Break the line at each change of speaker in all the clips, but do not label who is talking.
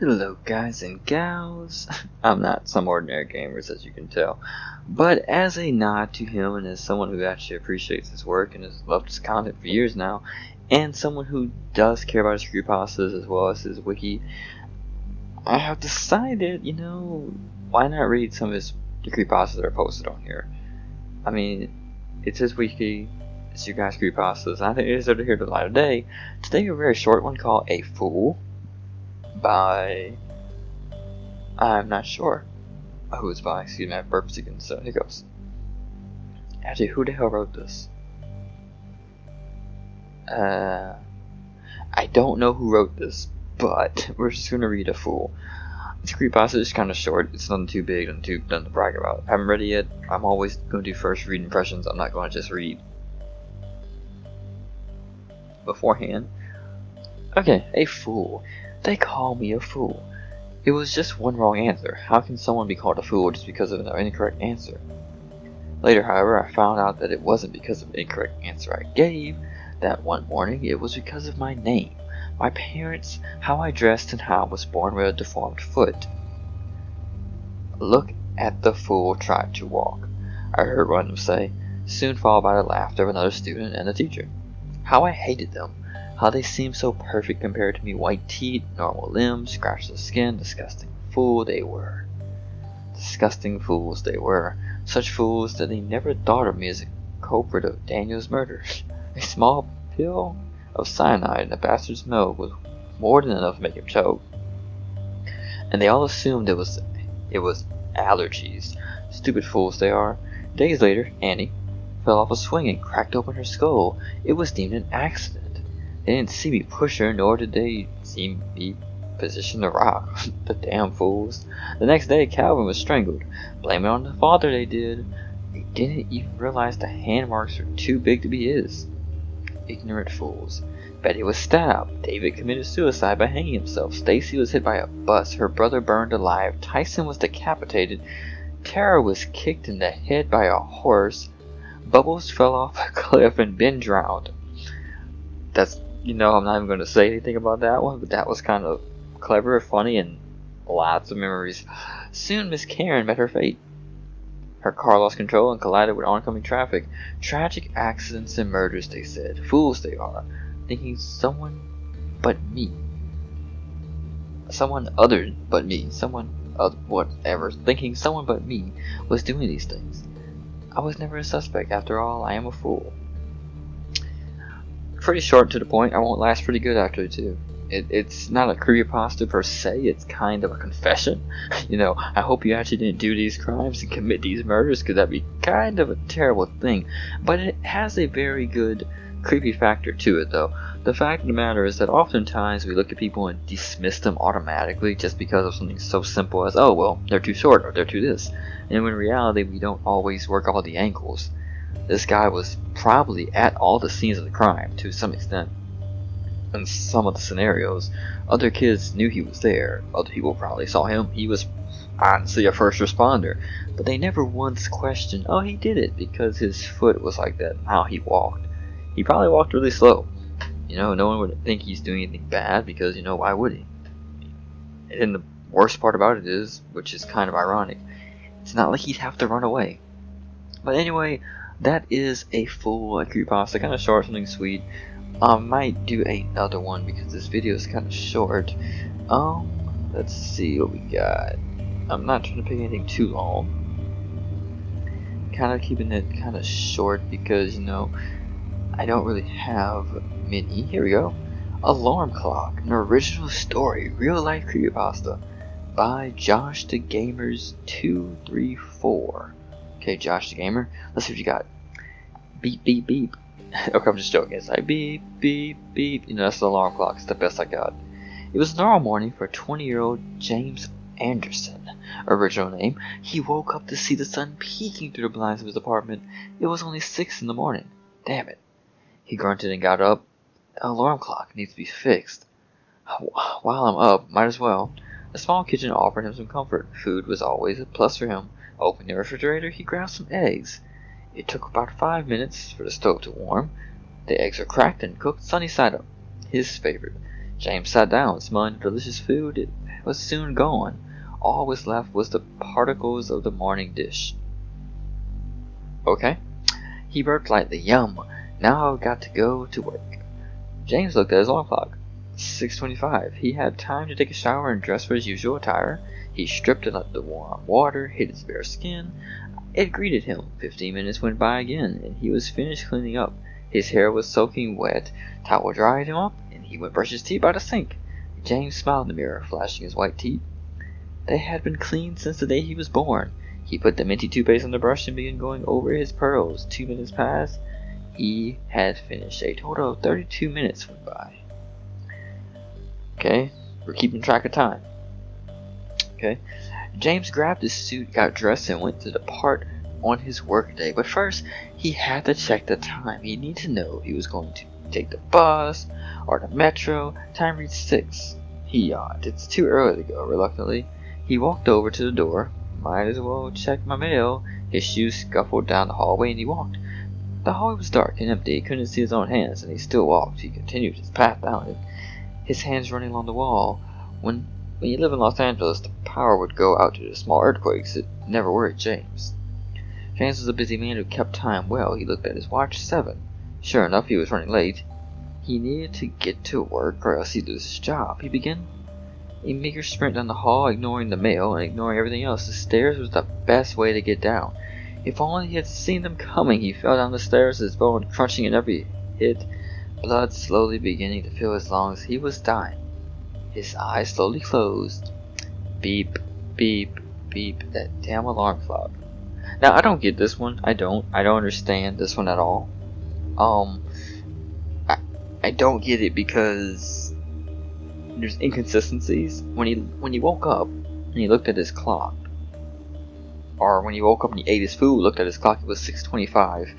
Hello guys and gals. I'm not some ordinary gamers, as you can tell, but as a nod to him and as someone who actually appreciates his work and has loved his content for years now, and someone who does care about his creepypastas as well as his wiki, I have decided, why not read some of the creepypastas that are posted on here. I mean, it's his wiki, it's you guys' creepypastas, and I think it deserves to hear the light of day. Today a very short one called A Fool by, I'm not sure who it's by, excuse me, I burped again, so here goes. Actually, who the hell wrote this? I don't know who wrote this, but we're just gonna read A Fool. This creepypasta is kind of short, it's nothing too big, nothing to brag about. I haven't read it yet, I'm always gonna do first read impressions, I'm not gonna just read beforehand. Okay, A Fool. They call me a fool. It was just one wrong answer. How can someone be called a fool just because of an incorrect answer? Later, however, I found out that it wasn't because of the incorrect answer I gave. That one morning, it was because of my name, my parents, how I dressed, and how I was born with a deformed foot. Look at the fool try to walk, I heard one of them say, soon followed by the laughter of another student and a teacher. How I hated them. How they seemed so perfect compared to me. White teeth, normal limbs, scratchless skin, disgusting fool they were. Disgusting fools they were. Such fools that they never thought of me as a culprit of Daniel's murder. A small pill of cyanide in the bastard's milk was more than enough to make him choke. And they all assumed it was allergies. Stupid fools they are. Days later, Annie fell off a swing and cracked open her skull. It was deemed an accident. They didn't see me push her, nor did they see me position the rock. The damn fools. The next day, Calvin was strangled. Blame it on the father, they did. They didn't even realize the hand marks were too big to be his. Ignorant fools. Betty was stabbed. David committed suicide by hanging himself. Stacy was hit by a bus. Her brother burned alive. Tyson was decapitated. Tara was kicked in the head by a horse. Bubbles fell off a cliff and Ben drowned. That's, I'm not even going to say anything about that one, but that was kind of clever, funny, and lots of memories. Soon Miss Karen met her fate. Her car lost control and collided with oncoming traffic. Tragic accidents and murders, they said. Fools they are, thinking someone but me. Someone other but me. Whatever. Thinking someone but me was doing these things. I was never a suspect. After all, I am a fool. Pretty short to the point. I won't last pretty good after it too. It's not a creepypasta per se, it's kind of a confession. I hope you actually didn't do these crimes and commit these murders, because that'd be kind of a terrible thing. But it has a very good creepy factor to it though. The fact of the matter is that oftentimes we look at people and dismiss them automatically just because of something so simple as, oh well, they're too short or they're too this. And when in reality we don't always work all the angles. This guy was probably at all the scenes of the crime to some extent. In some of the scenarios, other kids knew he was there. Other people probably saw him. He was honestly a first responder. But they never once questioned, oh, he did it because his foot was like that and how he walked. He probably walked really slow. No one would think he's doing anything bad because, why would he? And the worst part about it is, which is kind of ironic, it's not like he'd have to run away. But anyway, that is A Fool, a creepypasta, kind of short, something sweet. I might do another one because this video is kind of short. Let's see what we got. I'm not trying to pick anything too long. Kind of keeping it kind of short because, I don't really have many. Here we go. Alarm Clock, an original story, real life creepypasta by Josh the Gamers 234. Okay, Josh the Gamer, let's see what you got. Beep, beep, beep. Okay, I'm just joking. It's like beep, beep, beep. That's the alarm clock. It's the best I got. It was a normal morning for 20-year-old James Anderson. Original name. He woke up to see the sun peeking through the blinds of his apartment. It was only 6 in the morning. Damn it. He grunted and got up. The alarm clock needs to be fixed. While I'm up, might as well. The small kitchen offered him some comfort. Food was always a plus for him. Opening the refrigerator, he grabbed some eggs. It took about 5 minutes for the stove to warm. The eggs were cracked and cooked sunny side up. His favorite. James sat down, smelling the delicious food. It was soon gone. All was left was the particles of the morning dish. Okay. He burped lightly. Yum. Now I've got to go to work. James looked at his alarm clock. 6:25. He had time to take a shower and dress for his usual attire. He stripped and let the warm water hit his bare skin. It greeted him. 15 minutes went by again, and he was finished cleaning up. His hair was soaking wet. Towel dried him up, and he went brush his teeth by the sink. James smiled in the mirror, flashing his white teeth. They had been clean since the day he was born. He put the minty toothpaste on the brush and began going over his pearls. 2 minutes passed. He had finished. A total of 32 minutes went by. Okay, we're keeping track of time. Okay, James grabbed his suit, got dressed, and went to depart on his workday. But first, he had to check the time. He needed to know if he was going to take the bus or the metro. Time reached 6. He yawned. It's too early to go. Reluctantly, he walked over to the door. Might as well check my mail. His shoes scuffled down the hallway, and he walked. The hallway was dark and empty. He couldn't see his own hands, and he still walked. He continued his path down it, his hands running along the wall. When you live in Los Angeles, the power would go out due to small earthquakes. It never worried James. James was a busy man who kept time well. He looked at his watch. 7. Sure enough, he was running late. He needed to get to work, or else he'd lose his job. He began a meager sprint down the hall, ignoring the mail and ignoring everything else. The stairs was the best way to get down. If only he had seen them coming. He fell down the stairs, his bone crunching in every hit, blood slowly beginning to fill his lungs. He was dying. His eyes slowly closed. Beep, beep, beep. That damn alarm clock. Now, I don't get this one. I don't understand this one at all. I don't get it because there's inconsistencies. When he woke up and he looked at his clock, or when he woke up and he ate his food, looked at his clock, it was 6:25.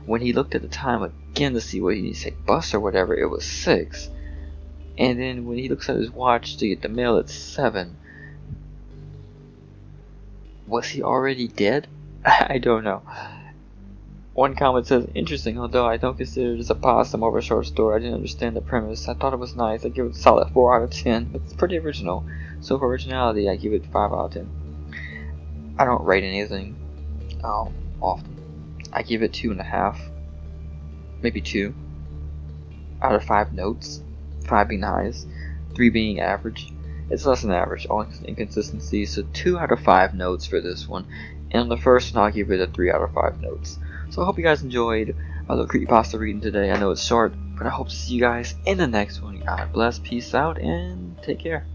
When he looked at the time again to see what he needs to take bus or whatever, it was 6. And then when he looks at his watch to get the mail, it's 7. Was he already dead? I don't know. One comment says, interesting, although I don't consider this a possum or a short story. I didn't understand the premise. I thought it was nice. I give it a solid 4 out of 10. It's pretty original. So for originality, I give it 5 out of 10. I don't rate anything often. I give it 2.5. Maybe 2 out of 5 notes. 5 being the highest, 3 being average. It's less than average, all inconsistency. So 2 out of 5 notes for this one. And on the first one, I'll give it a 3 out of 5 notes. So I hope you guys enjoyed my little creepypasta reading today. I know it's short, but I hope to see you guys in the next one. God bless, peace out, and take care.